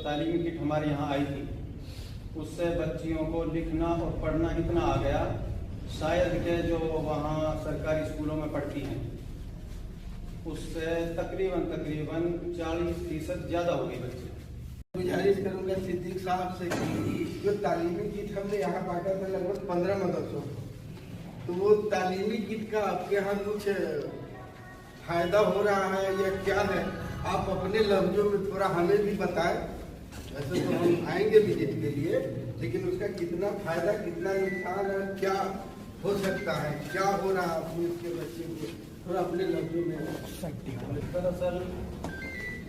تعلیمی کٹ ہمارے یہاں آئی تھی، اس سے بچیوں کو لکھنا اور پڑھنا اتنا آ گیا شاید کہ جو وہاں سرکاری اسکولوں میں پڑھتی ہیں اس سے تقریباً 40% زیادہ ہو گئی بچے۔ گزارش کروں گا صدیق صاحب سے کہ جو تعلیمی کٹ ہم نے یہاں بانٹا تھا لگ بھگ 15 مدرسوں، تو وہ تعلیمی کٹ کا آپ کے یہاں کچھ فائدہ ہو رہا ہے یا کیا ہے؟ آپ اپنے لفظوں میں تھوڑا ہمیں بھی بتائیں۔ ویسے تو ہم آئیں گے وزٹ کے لیے، لیکن اس کا کتنا فائدہ کتنا نقصان ہے، کیا ہو سکتا ہے، کیا ہو رہا ہے اپنے اس کے بچے کو تھوڑا اپنے لفظوں میں۔ دراصل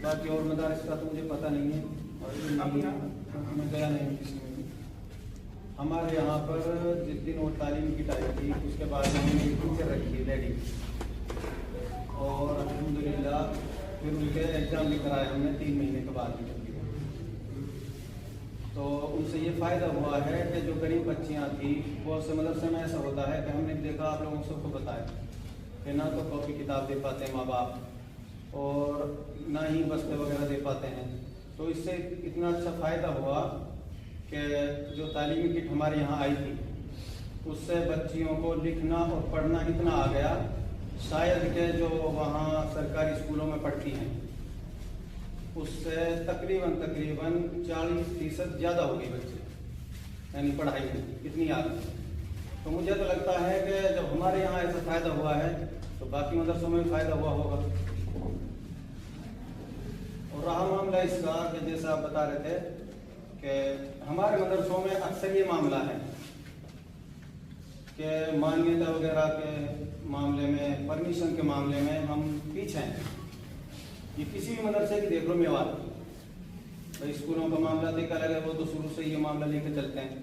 باقی اور مدارس کا تو مجھے پتہ نہیں ہے اور میں گیا نہیں کسی میں بھی۔ ہمارے یہاں پر جس دن وہ تعلیم کٹ آئی تھی اس کے بعد ہم نے ٹیچر رکھی لیڈی، اور الحمدللہ پھر ان کے ایگزام بھی کرائے ہم نے 3 مہینے کے بعد بھی۔ تو ان سے یہ فائدہ ہوا ہے کہ جو غریب بچیاں تھیں وہ سے مدرسے میں ایسا ہوتا ہے کہ ہم نے دیکھا، آپ لوگوں سب کو بتایا کہ نہ تو کاپی کتاب دے پاتے ہیں ماں باپ اور نہ ہی بستے وغیرہ دے پاتے ہیں۔ تو اس سے اتنا اچھا فائدہ ہوا کہ جو تعلیمی کٹ ہمارے یہاں آئی تھی اس سے بچیوں کو لکھنا اور پڑھنا اتنا آ گیا شاید کہ جو وہاں سرکاری اسکولوں میں پڑھتی ہیں اس سے تقریباً 40% زیادہ ہو گئی بچے، یعنی پڑھائی میں اتنی آ گئی۔ تو مجھے تو لگتا ہے کہ جب ہمارے یہاں ایسا فائدہ ہوا ہے تو باقی مدرسوں میں بھی فائدہ ہوا ہوگا۔ اور رہا معاملہ اس کا کہ جیسا آپ بتا رہے تھے کہ ہمارے مدرسوں میں اکثر یہ معاملہ ہے کہ مانیتا وغیرہ کے معاملے میں، پرمیشن کے معاملے میں ہم پیچھے ہیں۔ یہ کسی بھی مدرسے کی دیکھ لو میوات، بھائی اسکولوں کا معاملہ دیکھا لگے وہ تو شروع سے یہ معاملہ لے کے چلتے ہیں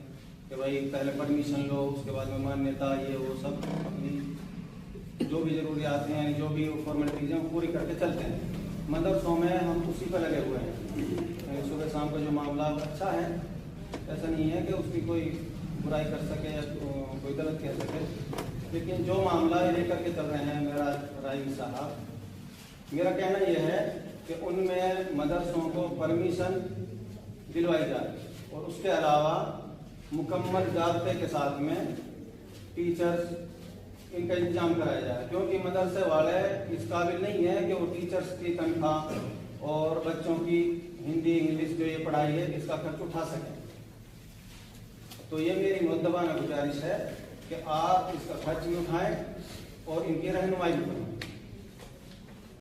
کہ بھائی پہلے پرمیشن لو، اس کے بعد میں مانیتا، یہ وہ سب اپنی جو بھی ضروریات ہیں یعنی جو بھی فارمیلٹیز ہیں وہ پوری کر کے چلتے ہیں۔ مدرسوں میں ہم اسی پہ لگے ہوئے ہیں، صبح شام کا جو معاملہ اچھا ہے، ایسا نہیں ہے کہ اس کی کوئی برائی کر سکے یا کوئی غلط کہہ سکے، لیکن جو معاملہ لے کر کے چل رہے ہیں میرا رائی صاحب، میرا کہنا یہ ہے کہ ان میں مدرسوں کو پرمیشن دلوائی جائے اور اس کے علاوہ مکمل ضابطے کے ساتھ میں ٹیچرز ان کا انتظام کرایا جائے، کیونکہ مدرسے والے اس قابل نہیں ہیں کہ وہ ٹیچرز کی تنخواہ اور بچوں کی ہندی انگلش جو یہ پڑھائی ہے اس کا خرچ اٹھا سکیں۔ تو یہ میری مؤدبانہ گزارش ہے کہ آپ اس کا خرچ بھی اٹھائیں اور ان کی رہنمائی بھی کریں۔